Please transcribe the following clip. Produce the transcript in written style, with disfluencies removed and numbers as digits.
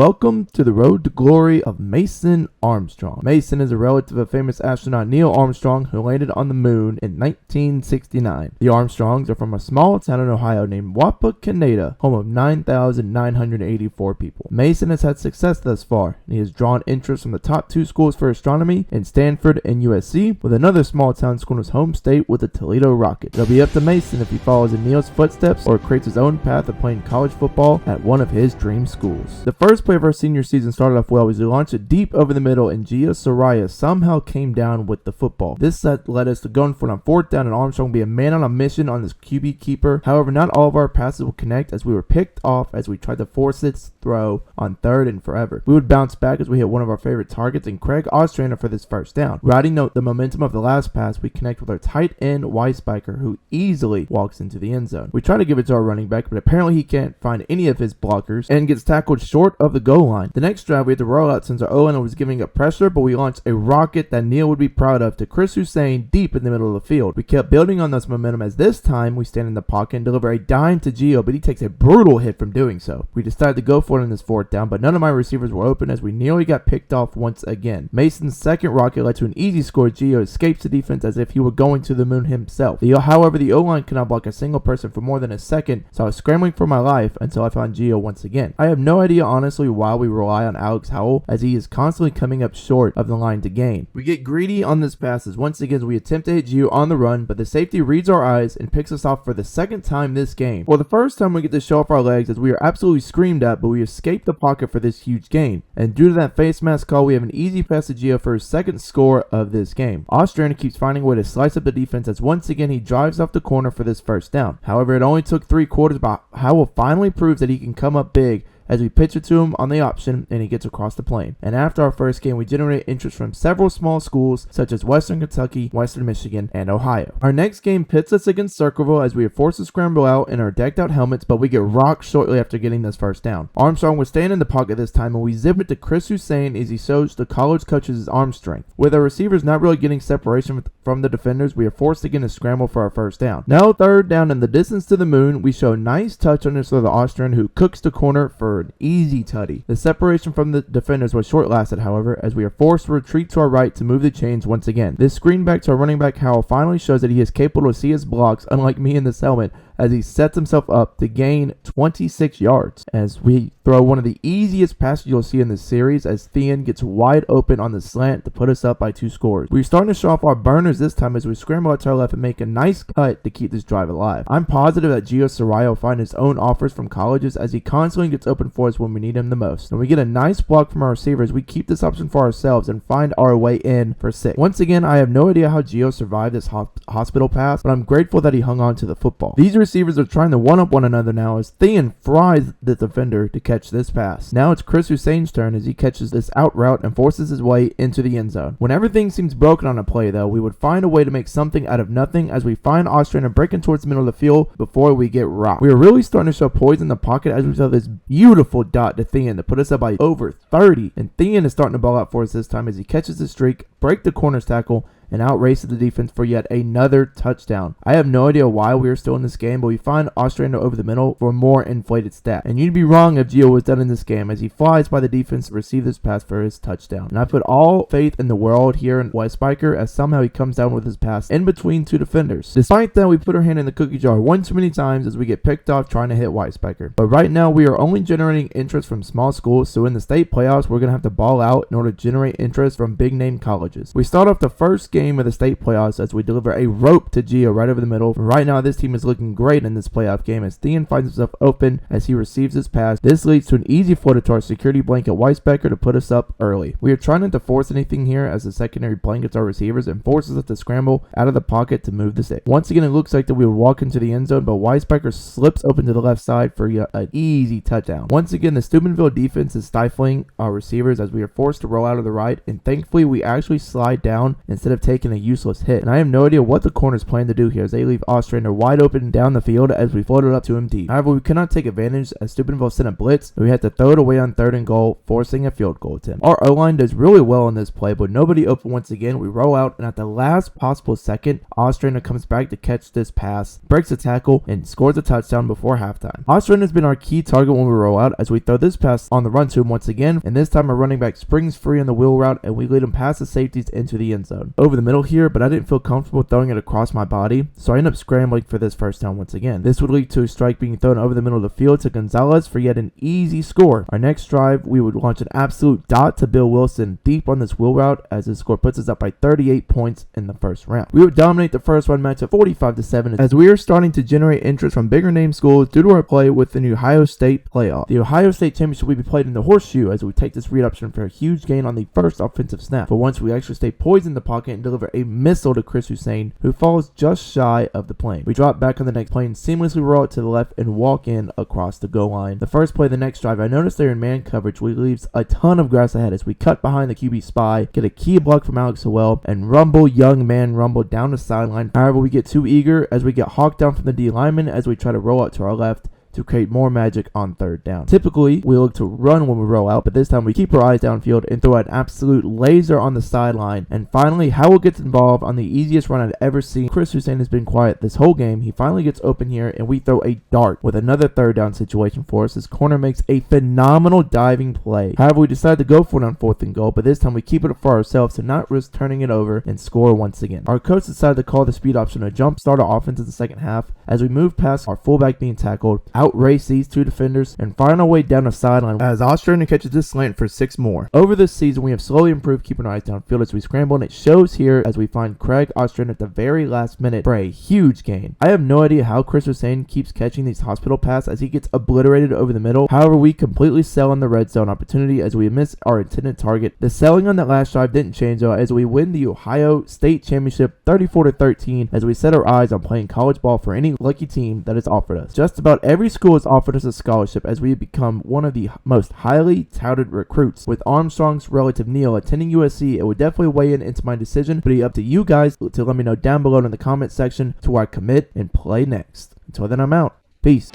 welcome to the road to glory of Mason Armstrong. Mason is a relative of famous astronaut Neil Armstrong, who landed on the moon in 1969. The Armstrongs are from a small town in Ohio named Wapakoneta, home of 9,984 people. Mason has had success thus far, and he has drawn interest from the top two schools for astronomy in Stanford and USC, with another small town school in his home state with the Toledo Rockets. It'll be up to Mason if he follows in Neil's footsteps or creates his own path of playing college football at one of his dream schools. The first play of our senior season started off well as we launched it deep over the middle, and Ncaa somehow came down with the football. This led us to going for it on fourth down, and Armstrong would be a man on a mission on this QB keeper. However, not all of our passes would connect as we were picked off as we tried to force its throw on third and forever. We would bounce back as we hit one of our favorite targets and Craig Ostrander for this first down. Riding the momentum of the last pass, we connect with our tight end Weisbiker, who easily walks into the end zone. We try to give it to our running back, but apparently he can't find any of his blockers and gets tackled short of the goal line. The next drive we had to roll out since our O-line was giving up pressure, but we launched a rocket that Neil would be proud of to Chris Hussein deep in the middle of the field. We kept building on this momentum as this time we stand in the pocket and deliver a dime to Gio, but he takes a brutal hit from doing so. We decided to go for it on this fourth down, but none of my receivers were open as we nearly got picked off once again. Mason's second rocket led to an easy score. Gio escapes the defense as if he were going to the moon himself. However, the O-line could not block a single person for more than a second, so I was scrambling for my life until I found Gio once again. I have no idea honestly why we rely on Alex Howell, as he is constantly coming up short of the line to gain. We get greedy on this passes once again as we attempt to hit Gio on the run, but the safety reads our eyes and picks us off for the second time this game. For the first time we get to show off our legs as we are absolutely screamed at, but we escape the pocket for this huge gain. And due to that face mask call, we have an easy pass to Gio for his second score of this game. Ostrander keeps finding a way to slice up the defense as once again he drives off the corner for this first down. However, it only took 3 quarters, but Howell finally proves that he can come up big as we pitch it to him on the option and he gets across the plane. And after our first game, we generate interest from several small schools such as Western Kentucky, Western Michigan, and Ohio. Our next game pits us against Circleville as we are forced to scramble out in our decked out helmets, but we get rocked shortly after getting this first down. Armstrong was staying in the pocket this time, and we zip it to Chris Hussein as he shows the college coaches his arm strength. With our receivers not really getting separation from the defenders, we are forced again to scramble for our first down. Now third down in the distance to the moon, we show a nice touch on this throw to Austrian, who cooks the corner for an easy tutty. The separation from the defenders was short-lasted, however, as we are forced to retreat to our right to move the chains once again. This screen back to our running back Howell finally shows that he is capable to see his blocks, unlike me in this helmet, as he sets himself up to gain 26 yards. As we throw one of the easiest passes you'll see in this series, as Thean gets wide open on the slant to put us up by 2 scores. We're starting to show off our burners this time as we scramble out to our left and make a nice cut to keep this drive alive. I'm positive that Gio Saraya will find his own offers from colleges as he constantly gets open for us when we need him the most. When we get a nice block from our receivers, we keep this option for ourselves and find our way in for 6. Once again, I have no idea how Gio survived this hospital pass, but I'm grateful that he hung on to the football. These receivers are trying to one-up one another now as Thean fries the defender to catch this pass. Now it's Chris Hussein's turn as he catches this out route and forces his way into the end zone. When everything seems broken on a play though, we would find a way to make something out of nothing as we find Ostrander breaking towards the middle of the field before we get rocked. We are really starting to show poise in the pocket as we saw this beautiful dot to Thean to put us up by over 30, and Thean is starting to ball out for us this time as he catches the streak, break the corner's tackle, and outraces the defense for yet another touchdown. I have no idea why we are still in this game, but we find Ostrander over the middle for a more inflated stat. And you'd be wrong if Gio was done in this game as he flies by the defense to receive this pass for his touchdown. And I put all faith in the world here in Weisbiker as somehow he comes down with his pass in between 2 defenders. Despite that, we put our hand in the cookie jar one too many times as we get picked off trying to hit Weisbiker. But right now we are only generating interest from small schools, so in the state playoffs we're going to have to ball out in order to generate interest from big name colleges. We start off the first game of the state playoffs as we deliver a rope to Gio right over the middle. Right now this team is looking great in this playoff game as Thean finds himself open as he receives his pass. This leads to an easy floater to our security blanket Weisbecker to put us up early. We are trying not to force anything here as the secondary blankets our receivers and forces us to scramble out of the pocket to move the stick. Once again it looks like that we will walk into the end zone, but Weisbecker slips open to the left side for an easy touchdown. Once again the Steubenville defense is stifling our receivers as we are forced to roll out of the right, and thankfully we actually slide down instead of taking taking a useless hit, and I have no idea what the corners plan to do here as they leave Ostrander wide open down the field as we floated up to him deep. However, we could not take advantage as Steubenville sent a blitz, and we had to throw it away on 3rd and goal, forcing a field goal attempt. Our O-line does really well in this play, but nobody open once again. We roll out, and at the last possible second, Ostrander comes back to catch this pass, breaks a tackle, and scores a touchdown before halftime. Ostrander has been our key target when we roll out as we throw this pass on the run to him once again, and this time our running back springs free on the wheel route, and we lead him past the safeties into the end zone. Over the middle here, but I didn't feel comfortable throwing it across my body, so I end up scrambling for this first down once again. This would lead to a strike being thrown over the middle of the field to Gonzalez for yet an easy score. Our next drive, we would launch an absolute dot to Bill Wilson deep on this wheel route as his score puts us up by 38 points in the first round. We would dominate the first round match at 45-7 as we are starting to generate interest from bigger name schools due to our play with the Ohio State playoff. The Ohio State Championship will be played in the Horseshoe as we take this read option for a huge gain on the first offensive snap. But once we actually stay poised in the pocket and deliver a missile to Chris Hussein, who falls just shy of the plane. We drop back on the next play and seamlessly roll it to the left and walk in across the goal line. The first play of the next drive, I noticed they're in man coverage, which leaves a ton of grass ahead as we cut behind the QB spy, get a key block from Alex Howell, and rumble young man rumble down the sideline. However, we get too eager as we get hawked down from the D lineman as we try to roll out to our left to create more magic on 3rd down. Typically, we look to run when we roll out, but this time we keep our eyes downfield and throw an absolute laser on the sideline. And finally, Howell gets involved on the easiest run I've ever seen. Chris Hussein has been quiet this whole game. He finally gets open here, and we throw a dart with another 3rd down situation for us. His corner makes a phenomenal diving play. However, we decide to go for it on 4th and goal, but this time we keep it for ourselves to not risk turning it over and score once again. Our coach decided to call the speed option to jump start our offense in the second half as we move past our fullback being tackled, outrace these 2 defenders, and find our way down the sideline as Ostrander catches this slant for 6 more. Over this season, we have slowly improved keeping our eyes downfield as we scramble, and it shows here as we find Craig Ostrander at the very last minute for a huge gain. I have no idea how Chris Hussein keeps catching these hospital passes as he gets obliterated over the middle. However, we completely sell on the red zone opportunity as we miss our intended target. The selling on that last drive didn't change though as we win the Ohio State Championship 34-13 as we set our eyes on playing college ball for any lucky team that is offered us. Just about every school has offered us a scholarship as we become one of the most highly touted recruits. With Armstrong's relative Neil attending USC, it would definitely weigh into my decision, but it's up to you guys to let me know down below in the comment section to where I commit and play next. Until then, I'm out. Peace.